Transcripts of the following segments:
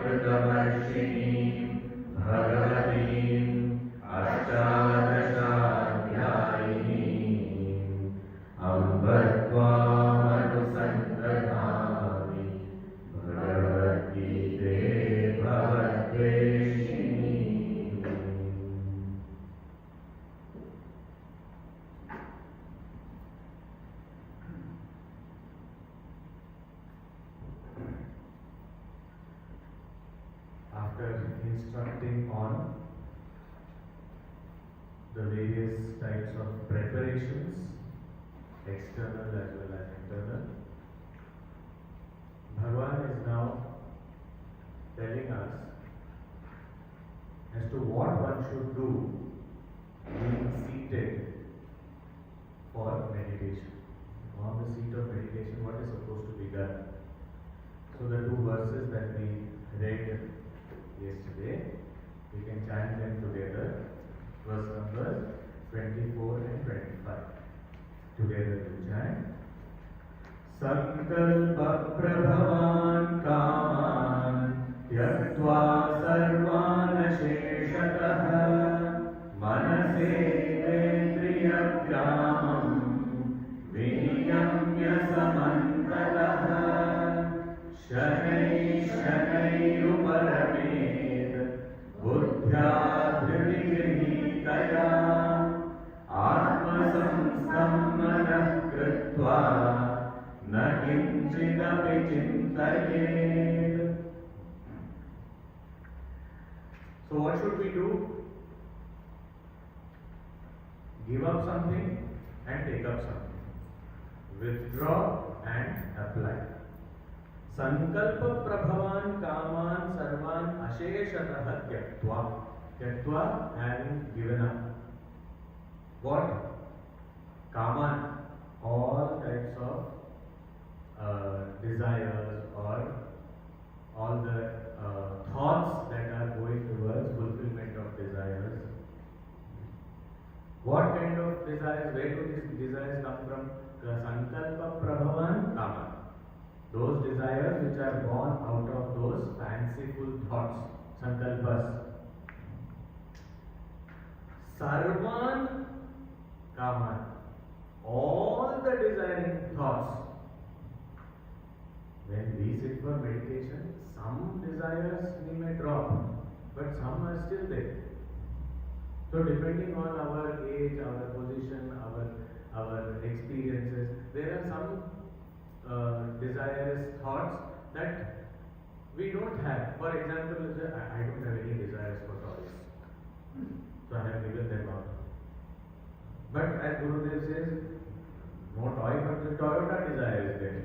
कृतवर्षिणीं भगवतीम् अष्टादशाध्यायिनीम् Amb त्वामनुसन्दधामि भगवद्गीते भवद्वेषिणी. After instructing on the various types of preparations, external as well as internal, Bhagavan is now telling us as to what one should do being seated for meditation. On the seat of meditation, what is supposed to be done? So the two verses that we read yesterday, we can chant them together. Verse numbers 24 and 25. Together we chant. Sankalpa prabhavan kaman tyaktva sarvan sheshatah manasendriyagramam viniyamya samantatah shanai shanai uparamed buddhya dhritigritaya atmasamstam manah krutva na kinchidapi chintayet. So what should we do? Give up something and take up something. Withdraw and apply. Sankalpa prabhavan kaman sarvan asheshatah tyaktva. Tyaktva, having given up. What? Kaman, all types of desires or all the thoughts that are going towards fulfillment of desires. What kind of desires? Where do these desires come from? Sankalpa prabhavan kaman. Those desires which are born out of those fanciful thoughts, sankalpas. Sarvan kaman. All the desiring thoughts. When we sit for meditation, some desires we may drop, but some are still there. So depending on our age, our position, our experiences, there are some desirous thoughts that we don't have. For example, I don't have any desires for toys, so I have given them up. But as Gurudev says, no toy, but the Toyota desire is there.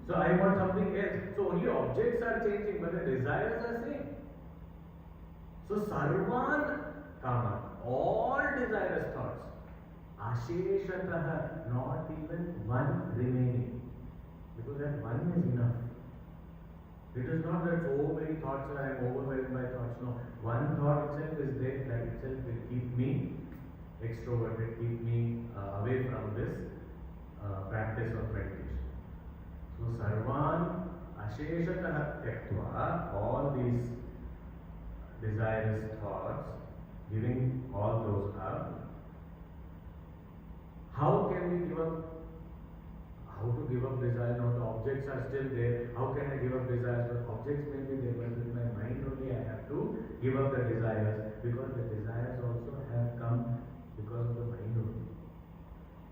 So I want something else. So only objects are changing, but the desires are same. So sarvan kama, all desirous thoughts, asheshatah, not even one remaining, because that one is enough. It is not that so many thoughts are, I am overwhelmed by thoughts. No, one thought itself is there, that itself will keep me extroverted, keep me away from this practice of meditation. So sarvan asheshatah tyaktva, all these desirous thoughts, giving all those up. How can we give up? How to give up desire? Now the objects are still there. How can I give up desires? But objects may be there, but with my mind only I have to give up the desires, because the desires also have come because of the mind only.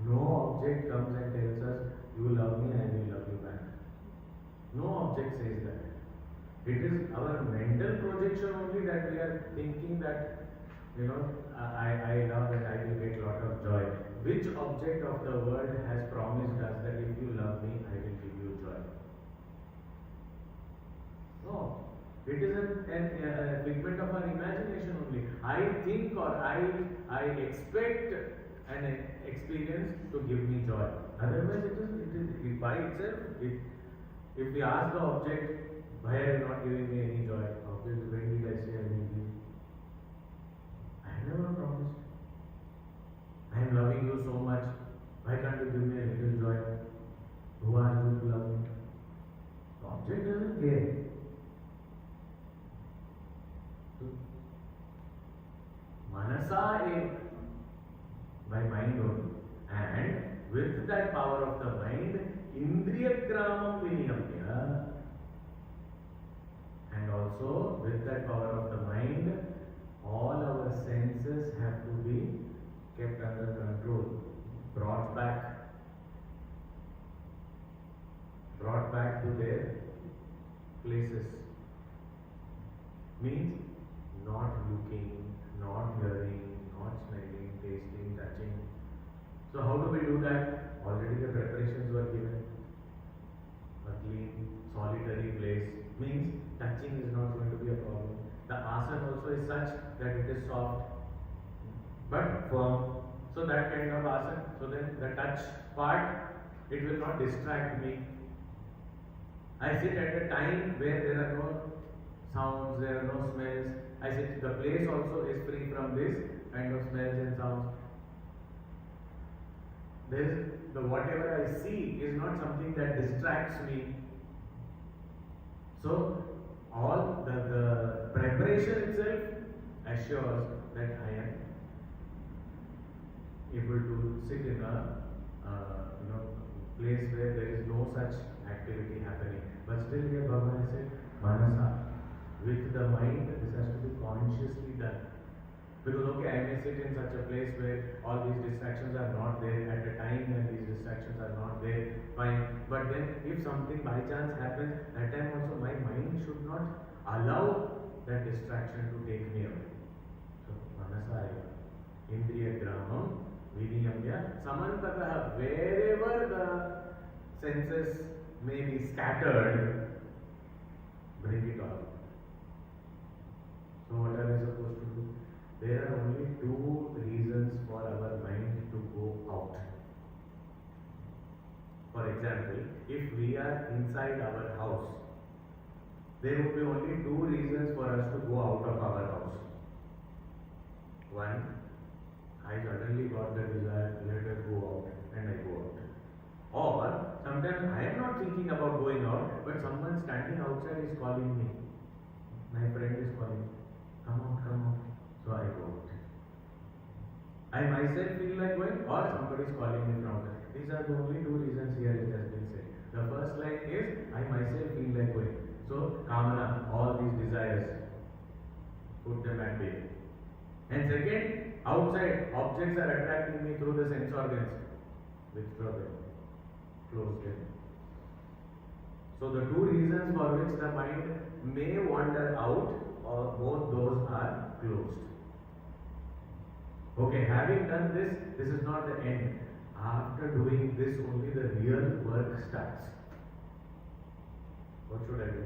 No object comes and tells us, you love me, I will love you back. No object says that. It is our mental projection only that we are thinking that, I love that I will get a lot of joy. Which object of the world has promised us that if you love me, I will give you joy? No. It is a figment of our imagination only. I think or I expect an experience to give me joy. Otherwise, it is by itself. If we ask the object, why are you not giving me any joy? When did I say I will give? I never promised. I am loving you so much. Why can't you give me a little joy? Who are you to love me? The object doesn't care. manasa eva, by mind only. And with that power of the mind, indriya gramam viniyamya, and also with that power of the mind, all our senses have to be kept under control, brought back to their places. Means not looking, not hearing, not smelling, tasting, touching. So how do we do that? Already the preparations were given. A clean, solitary place means touching is not going to be a problem. The asana also is such that it is soft but firm. So that kind of asana. So then the touch part, it will not distract me. I sit at a time where there are no sounds, there are no smells. I sit, the place also is free from this kind of smells and sounds. Whatever I see is not something that distracts me. So all the preparation itself assures that I am able to sit in a place where there is no such activity happening. But still here Bhagavan said, manasa, with the mind, this has to be consciously done. Because okay, I may sit in such a place where all these distractions are not there at a time when these distractions are not there, fine. But then if something by chance happens, that time also my mind should not allow that distraction to take me away. So, manasa eva, indriya gramam, viniyamya, samantataha, wherever the senses may be scattered, bring it all. So what are we supposed to do? There are only two reasons for our mind to go out. For example, if we are inside our house, there would be only two reasons for us to go out of our house. One, I suddenly got the desire, let us go out, and I go out. Or sometimes I am not thinking about going out, but someone standing outside is calling me. My friend is calling me. Come out. So I go out. I myself feel like going, or somebody is calling me from outside. These are the only two reasons here it has been said. The first line is, I myself feel like going. So, kamana, all these desires, put them at bay. And second, outside, objects are attracting me through the sense organs. Withdraw them. Close them. So the two reasons for which the mind may wander out, or both those are closed. Okay, having done this, this is not the end. After doing this, only the real work starts. What should I do?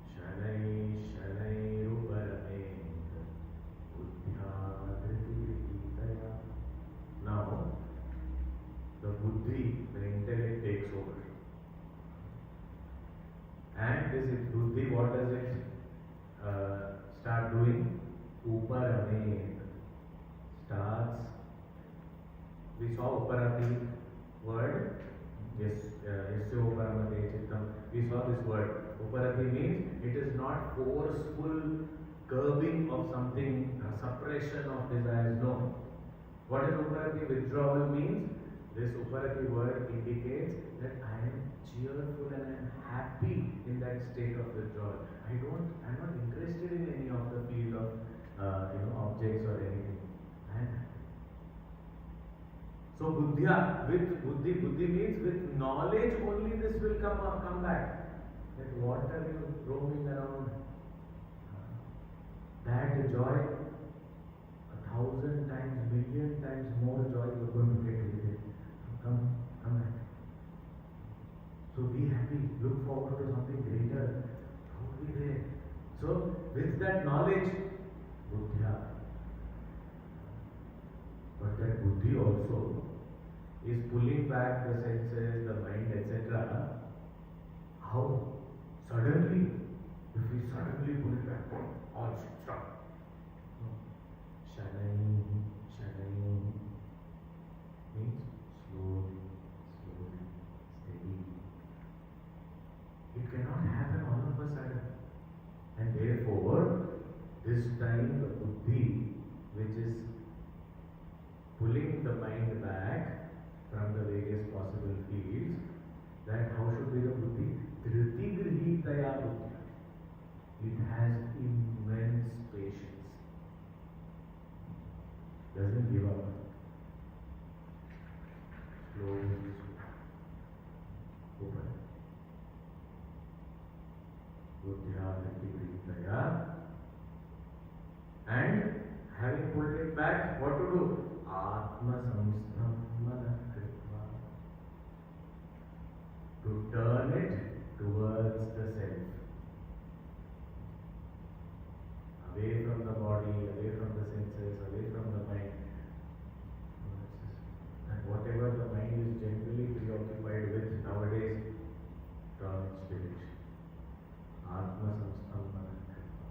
Shanai Uparati Buddhya. Now, the buddhi, the intellect takes over. And this buddhi, what does it start doing? Uparati starts. We saw Uparati word. Yes, Uparamate Chittam. We saw this word. Uparati means it is not forceful curbing of something, suppression of desires. No. What is Uparati? Withdrawal means. This Uparati word indicates that I am cheerful and I am happy in that state of withdrawal. I am not interested in any of the field of objects or anything. I am happy. So buddhya, with buddhi means with knowledge only this will come back. That what are you roaming around? That joy, 1,000 times, million times more joy you are going to get with it. Come back. So be happy, look forward to something greater. Don't be there. So with that knowledge, buddhya. But that buddhi also is pulling back the senses, the mind, etc. How? Suddenly, if we suddenly pull it back, all should stop. No. Shanai means slowly, steady. It cannot happen all of a sudden. And therefore, this time the buddhi which is pulling the mind back from the various possible fields, that how should be the buddhi? Dhriti grihitaya buddhi. It has immense patience. Doesn't give up. Slowly. Open. Buddhya dhriti grihitaya. And having pulled it back, what to do? Atma samsthamana kritva. To turn it towards the self. Away from the body, away from the senses, away from the mind. And whatever the mind is generally preoccupied with nowadays, turn its direction. Atma samsthamana kritva.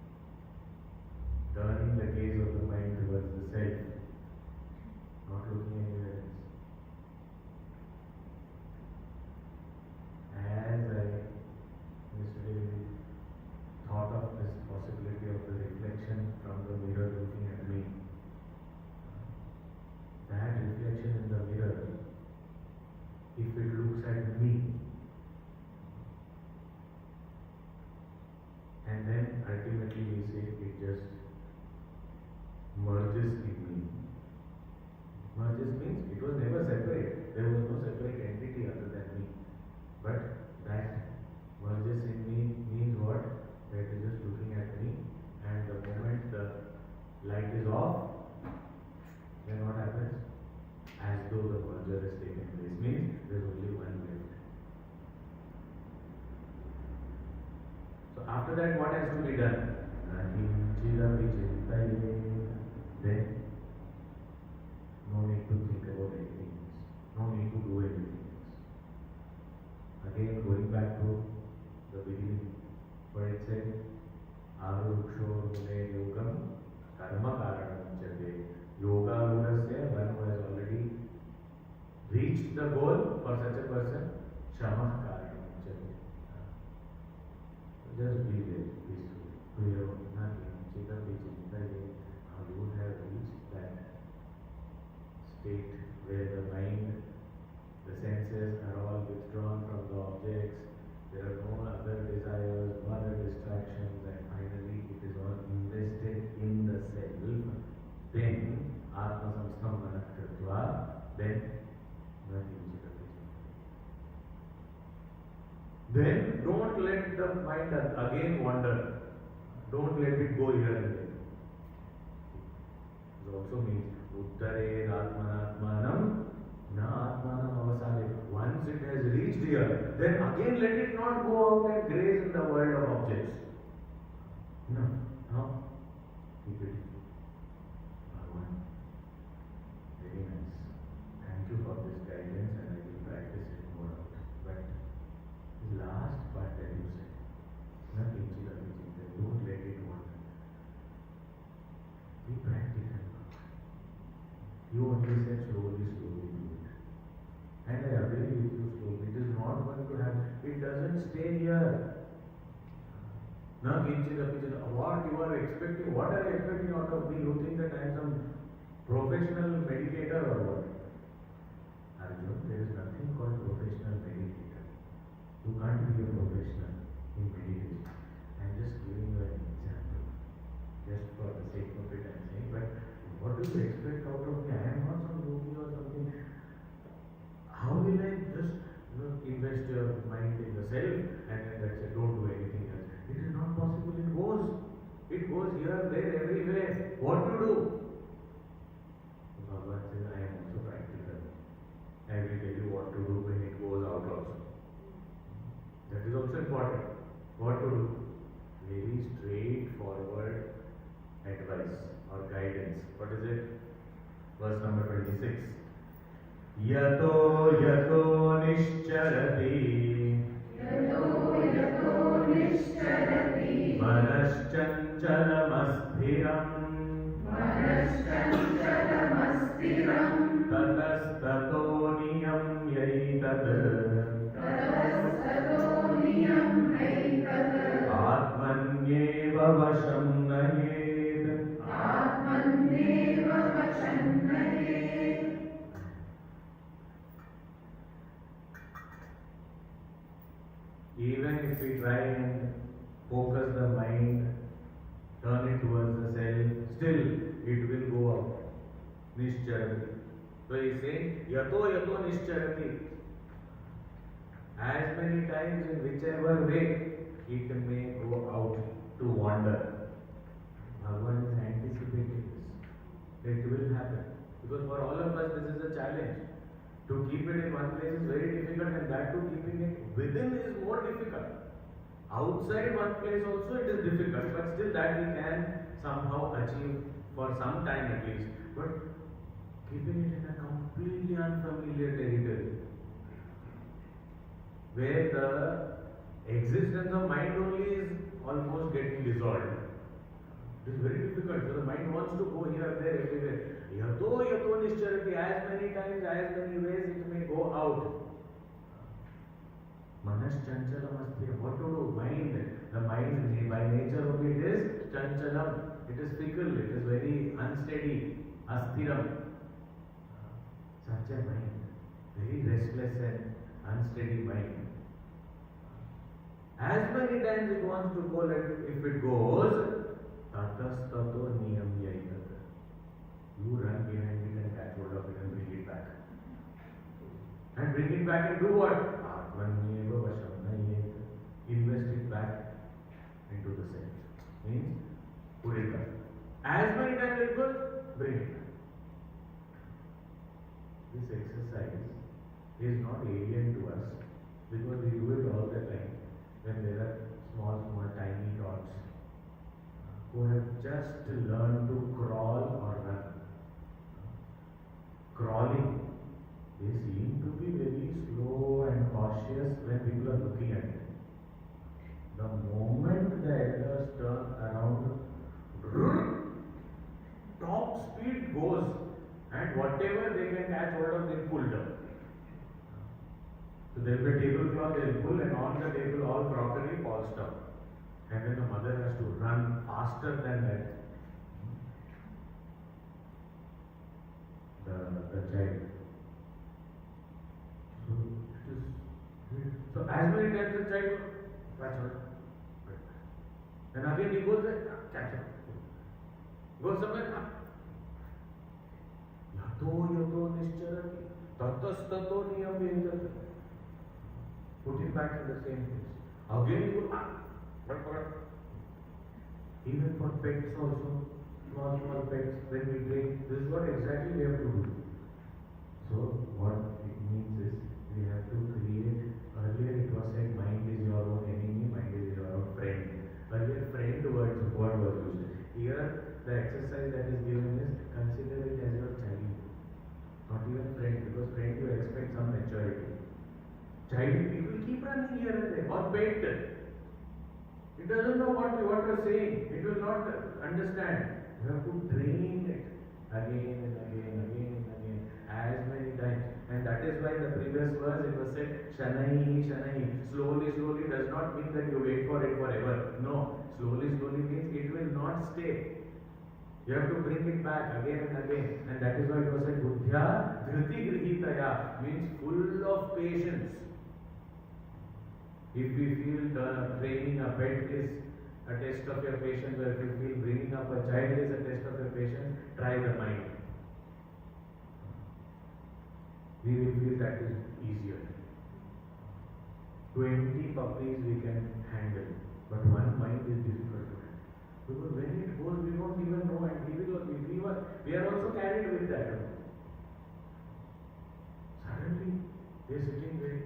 Turning the gaze of the mind towards the self, not looking anywhere else. As I yesterday thought of this possibility of the reflection from the mirror looking at me, that reflection in the mirror, if it looks at me, and then ultimately we say it just merges in me. Merges means it was never separate. There was no separate entity other than me. But that merges in me means what? That it is just looking at me, and the moment the light is off, then what happens? As though the merger has taken place. Means there is only one left. So after that, what has to be done? Then no need to think about anything else. No need to do anything else. Again, going back to the beginning, where it said, Aruksho Mune Yogam Karma Karanam Chate. Yoga Gurasya, one who has already reached the goal for such a person, Shama Karanam Chate. Just be there, peaceful. Do your nothing. Chita Vichita. How you have reached that state where the mind, the senses are all withdrawn from the objects, there are no other desires, no other distractions, and finally it is all invested in the self, then Atma samsthamana kritva, then then don't let the mind again wander. Don't let it go here and there. It also means Uttare Atmanatmanam Na Atmanam Avasale. Once it has reached here, then again let it not go out and graze in the world of objects. No. Keep it. Bhagavan. Very nice. Thank you for this guidance, and I will practice it more out. But the last part that you said, don't let it wander. Be practical. You only said slowly do it. And I agree with you slowly. It is not going to happen. It doesn't stay here. What you are expecting, what are you expecting out of me? You think that I am some professional meditator or what? Arjun, there is nothing called professional meditator. You can't be a professional in meditation. I am just giving you an example. Just for the sake of it I am saying, but what do you expect out of me? I am not some yogi or something. How will I just invest your mind in the self and then that's it, don't do anything else? It is not possible. It goes here, there, everywhere. What to do? Bhagavan says, I am also practical. I will tell you what to do when it goes out also. That is also important. What to do? Very straightforward advice or guidance. What is it? Verse number 26. Yato yato nishcharati manaschanchalamastiram tatastato niyam yaitat atmanyeva vasham nayed focus the mind, turn it towards the self, still it will go out. Nischarati. So he is saying, yato yato nischarati. As many times in whichever way it may go out to wander. Bhagavan is anticipating this. It will happen. Because for all of us this is a challenge. To keep it in one place is very difficult, and that too keeping it within is more difficult. Outside one place also it is difficult, but still that we can somehow achieve for some time at least. But keeping it in a completely unfamiliar territory, where the existence of mind only is almost getting dissolved. It is very difficult. So the mind wants to go here, there, everywhere. Yato yato nischarati, as many times, as many ways it may go out. Manas chanchalam asthira. What to do? Mind. The mind by nature only it is chanchalam. It is fickle. It is very unsteady. Asthiram. Such a mind. Very restless and unsteady mind. As many times it wants to go, if it goes, tatastato niyam yaitat. You run behind it and catch hold of it and bring it back. And bring it back and do what? Atmanyeva vasham nayet. Invest it back into the self. Means, put it back. As many times it goes, bring it back. This exercise is not alien to us because we do it all the time when there are small, tiny dots who have just learned to crawl or run. Crawling, they seem to be very slow and cautious when people are looking at it. The moment the elders turn around, top speed goes, and whatever they can catch hold of, they pull down. So there will be a tablecloth, they will pull, and on the table all crockery falls down. And then the mother has to run faster than that. The child. So as many times the child catch hold. Then again he goes there, catch up. Goes somewhere. Yato yato nischarati. Tatastato niyam yaitat. Put him back in the same place. Again he goes, even for pets also, small pets, when we train, this is what exactly we have to do. So what it means is, we have to create, earlier it was said mind is your own enemy, mind is your own friend. Earlier friend word was used. Here the exercise that is given is, consider it as your child. Not even friend, because friend you expect some maturity. Child, it will keep running here and there, or pet. It doesn't know what you are saying. It will not understand. You have to train it again and again, as many times. And that is why the previous verse it was said, Shanai, Shanai. Slowly does not mean that you wait for it forever. No. Slowly means it will not stay. You have to bring it back again and again. And that is why it was said, Buddhya dhriti grihitaya, means full of patience. If we feel training a pet is a test of your patience, or if you feel bringing up a child is a test of your patience, try the mind. We will feel that is easier. 20 puppies we can handle, but one mind is difficult to handle. Because when it goes, we don't even know, and we are also carried with that. Suddenly, they are sitting there.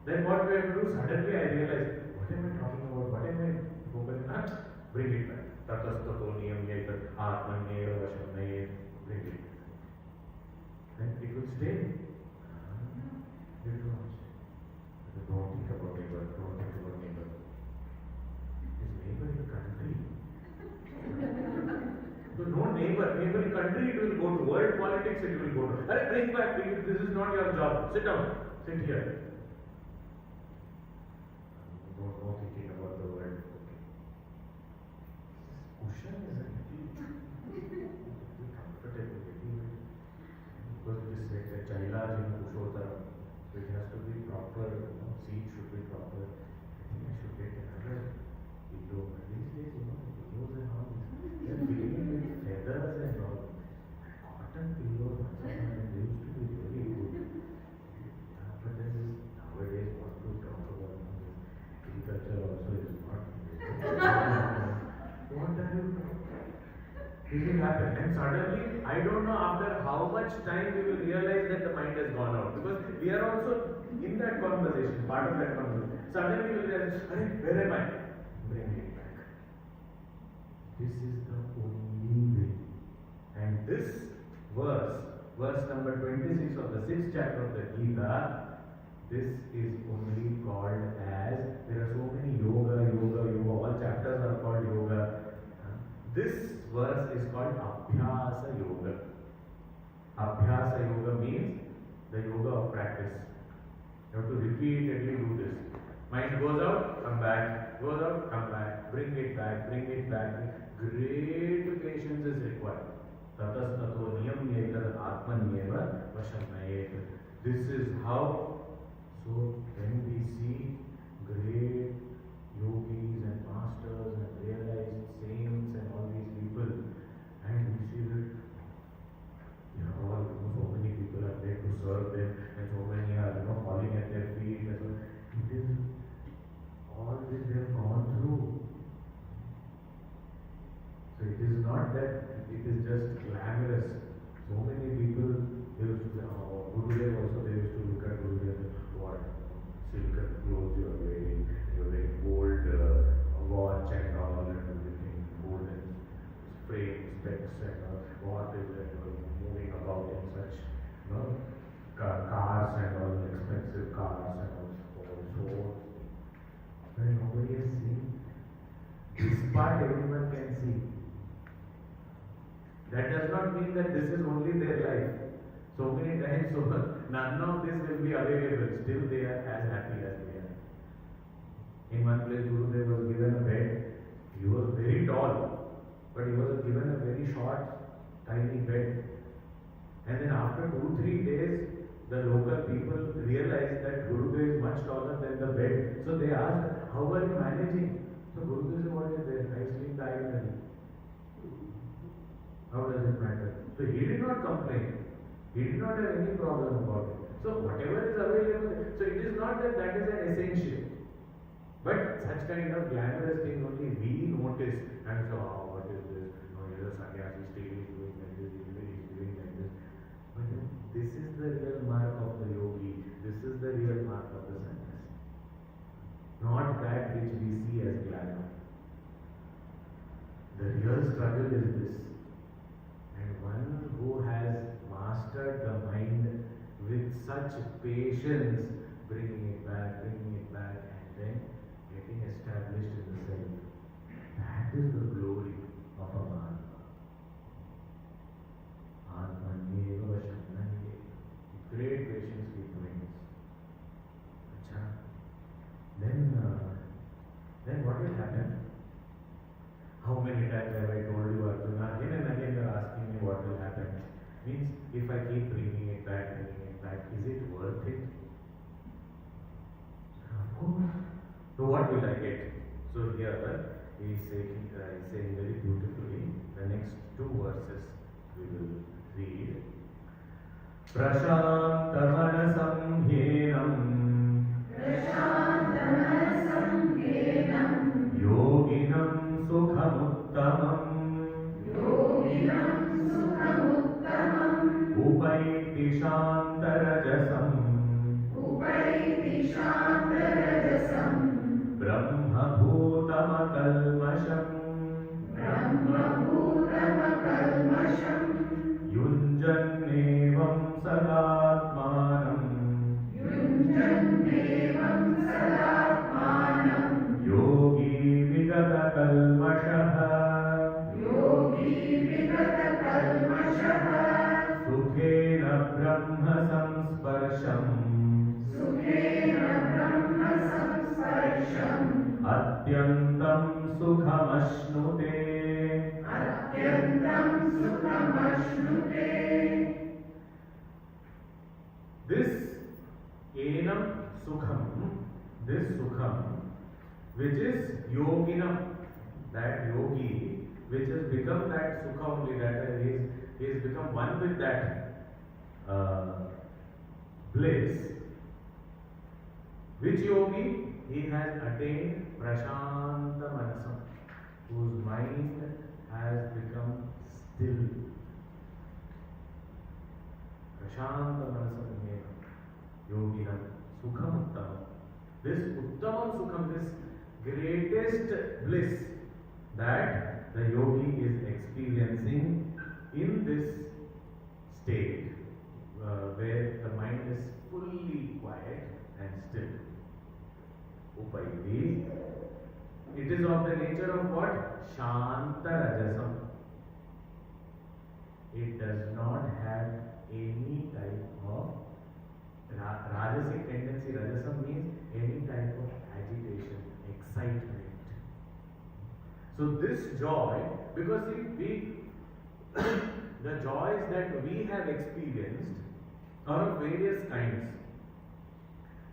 Then what we have to do, suddenly I realize, what am I talking about? What am I focusing on? Bring it back. Tatastato niyam yaitat. country it will go to, world politics it will go to. Arey, bring back, this is not your job. Sit down, sit here. No thinking about the world. Okay. Cushion is a little comfortable, because it is like a chaila in Pushotara. So it has to be proper, seat should be proper. I think I should get another pillow. But these days, pillows and all, they are filling it with feathers and all. Cotton pillows, they used to be very good. But then nowadays, what to talk about? Agriculture also is not. What are you talking? This will happen, and suddenly, I don't know after how much time we will realize that the mind has gone out, because we are also in that conversation, part of that conversation. Suddenly we will realize, where am I? Bring it back. This is the only way. And this verse number 26 of the 6th chapter of the Gita, this is only called as, there are so many yoga, all chapters are called yoga. This verse is called Abhyasa Yoga. Abhyasa Yoga means the yoga of practice. You have to repeatedly do this. Mind goes out, come back, goes out, come back, bring it back, bring it back. Great patience is required. Tatastato niyamyeta atmanyeva vashamayet. This is how, so when we see great yogis and masters and realized saints and all these people, and we see that all, so many people are there to serve them, and so many are falling at their feet, and so it is all this they have gone through. So it is not that it is just glamorous. So many people, they used to say, Gurudev also, they used to look at Gurudev, what silken clothes you are wearing, you are wearing gold watch and all, and everything, golden frame, specs and what is it, moving about in such cars and all, expensive cars and all, so when nobody has seen. This part everyone can see. That does not mean that this is only their life. So many times, none of this will be available. Still they are as happy as they are. In one place, Gurudev was given a bed. He was very tall, but he was given a very short, tiny bed. And then after 2-3 days, the local people realized that Gurudev is much taller than the bed. So they asked, how are you managing? So Gurudev said, what is this? I sleep diagonally. How does it matter? So he did not complain. He did not have any problem about it. So whatever is available, so it is not that that is an essential. But such kind of glamorous thing only we notice. And so, what is this? He is a sannyasi, still he is doing like this, he is doing like this. But this is the real mark of the yogi. This is the real mark of the sannyasi. Not that which we see as glamour. The real struggle is this. And one who has mastered the mind with such patience, bringing it back, and then getting established in the self. That is the glory of a Mahatma. Atmanyeva vashamnanye. Great patience with wings. Then what will happen? How many times have I told you, Arjuna? Again and again you are asking me what will happen. Means if I keep bringing it back, is it worth it? Of course. So what will I get? So here he is saying very beautifully, the next 2 verses we will read. Prashantamanasam hyenam yoginam sukhamuttamam upaiti shantarajasam brahma bhutamakalmasham yunjannevam sadatmanam yogi vigata kalmashaha ब्रह्म संस्पर्शम् अत्यन्तं सुखमश्नुते This enam sukham, this sukham, which is yoginam, that yogi, which has become that sukha only, that he has become one with that bliss. Which yogi? He has attained prashanta manasam, whose mind has become still. Prashanta manasam yoginam sukham uttamam. This uttamam sukham, this greatest bliss that the yogi is experiencing in this state where the mind is fully quiet and still. Uparati. It is of the nature of what? Shanta rajasam. It does not have any type of rajasic tendency. Rajasam means any type of agitation, excitement. So this joy, because see, the joys that we have experienced are of various kinds.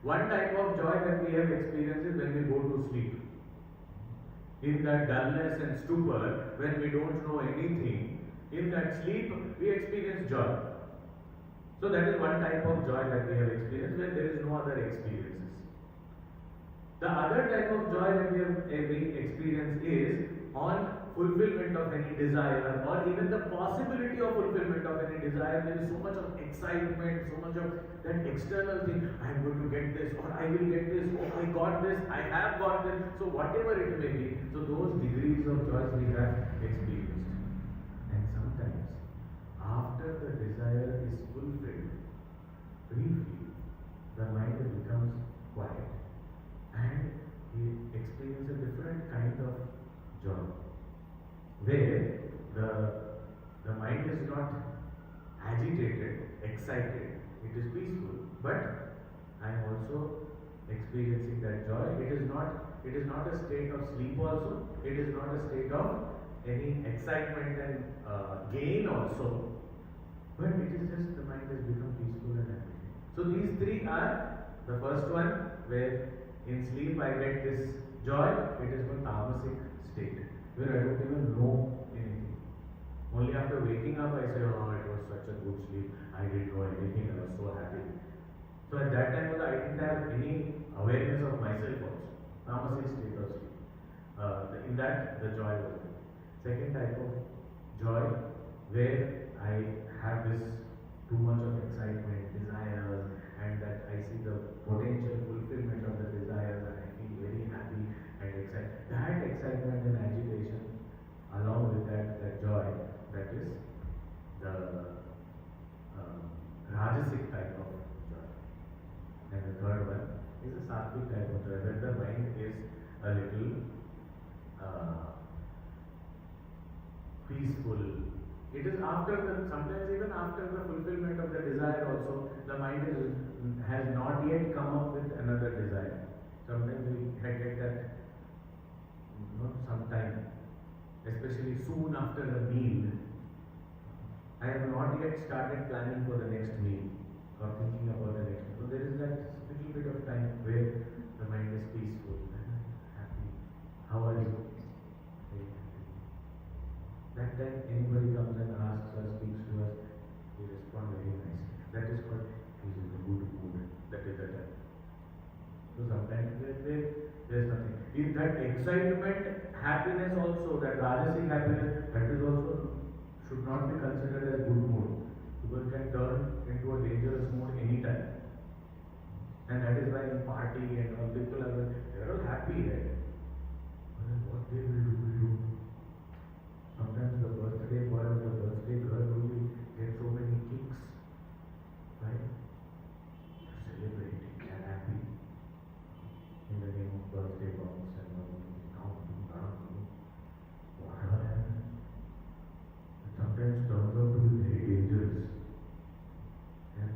One type of joy that we have experienced is when we go to sleep. In that dullness and stupor, when we don't know anything, in that sleep we experience joy. So that is one type of joy that we have experienced when there is no other experiences. The other type of joy that we have experienced is on fulfillment of any desire, or even the possibility of fulfillment of any desire. There is so much of excitement, so much of that external thing. I am going to get this, or I will get this, or I got this, I have got this. So whatever it may be, so those degrees of joy we have experienced. And sometimes, after the desire is fulfilled, briefly, the mind becomes quiet and we experience a different kind of joy, where the mind is not agitated, excited, it is peaceful, but I am also experiencing that joy. It is not a state of sleep also, it is not a state of any excitement and gain also, but it is just the mind has become peaceful and happy. So these three are the first one, where in sleep I get this joy. It is called tamasic state, where I don't even know anything. Only after waking up I say, oh, it was such a good sleep, I didn't know anything, I was so happy. So at that time also I didn't have any awareness of myself also. Tamasic state of sleep. In that the joy was there. Second type of joy, where I have this too much of excitement, desires, and that I see the potential fulfillment of the desires and I feel very happy and excited. That excitement and agitation, along with that joy, that is the rajasic type of joy. And the third one is a sattvic type of joy, where the mind is a little peaceful. It is sometimes even after the fulfillment of the desire also, the mind has not yet come up with another desire. Sometimes we get that, sometime, especially soon after the meal, I have not yet started planning for the next meal or thinking about the next meal. So there is that little bit of time where the mind is peaceful and happy. How are you? Very happy. That time anybody comes and asks us, speaks to us, we respond very nicely. That is called he's in a good mood. That is the time. So sometimes there's nothing. In that excitement, happiness also, that rajasic happiness, that is also should not be considered as good mood, because it can turn into a dangerous mood anytime. And that is why in party and all, people are all happy, right? But then what they will do. Sometimes the birthday boy or the birthday girl will get so many kicks, right? They're celebrating, they're happy in the name of birthday bombs and all. Whatever happens, it sometimes turns out to be very dangerous. And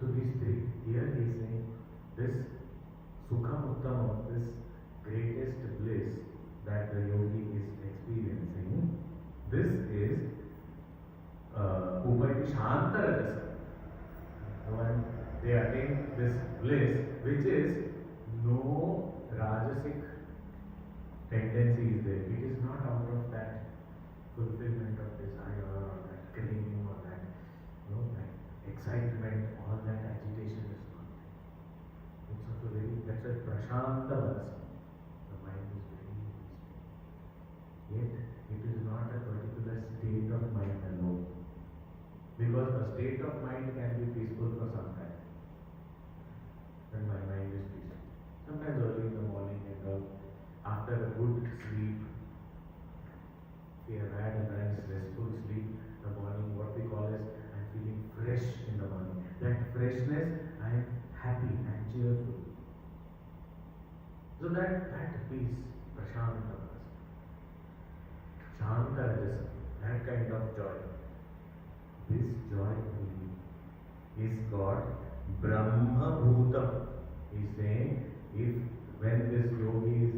So these three, here he is saying this Sukham Uttamam, this greatest bliss that the yogi is experiencing, this is Uparati Shantara Rasa. When they attain this bliss, which is no rajasic tendency is there. It is not out of that fulfillment of desire or that craving or that, that excitement, all that agitation is not there. It's also that's a prashanta rasa. The mind is very peaceful. Yet it is not a particular state of mind alone. Because a state of mind can be peaceful for some time. When my mind is peaceful. Sometimes early in the morning and all, after a good sleep, we have had a nice restful sleep, the morning, what we call as, I'm feeling fresh in the morning. That freshness, I am happy and cheerful. So that peace, prashanta, shanta rajasa, that kind of joy. This joy is called Brahma Bhutam. He is saying, when this yogi is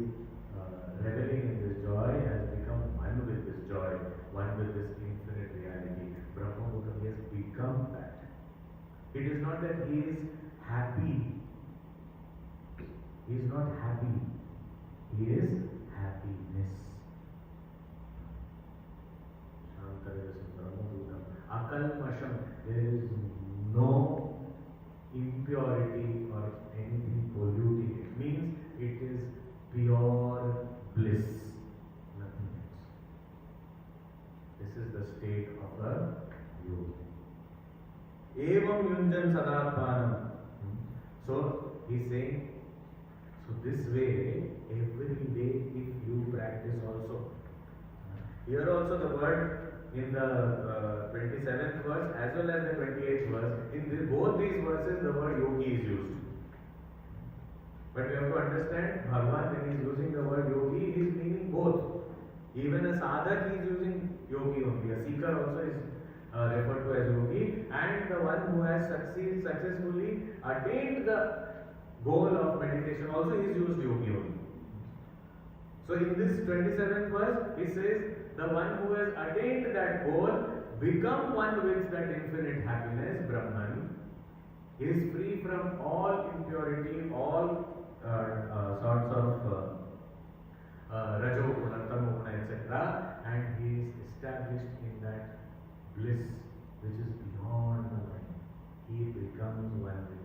reveling in this joy, has become one with this joy, one with this infinite reality, Brahma Bhutam, he has become that. It is not that he is happy. He is not happy. He is happiness. Akalmasham, there is no impurity or anything polluting. It means it is pure bliss, nothing else. This is the state of a yogi. Evam yunjan sadatpanam. So he is saying, so this way, every day if you practice also. Here also the word in the 27th verse as well as the 28th verse, in both these verses the word yogi is used. But we have to understand, Bhagavan when he is using the word yogi, he is meaning both. Even a sadhak is using yogi only. A seeker also is referred to as yogi, and the one who has successfully attained the goal of meditation also is used yogi only. So in this 27th verse, he says, the one who has attained that goal, become one with that infinite happiness, Brahman, is free from all impurity, all sorts of rajoguna, tamoguna, etc. And he is established in that bliss which is beyond the mind. He becomes one with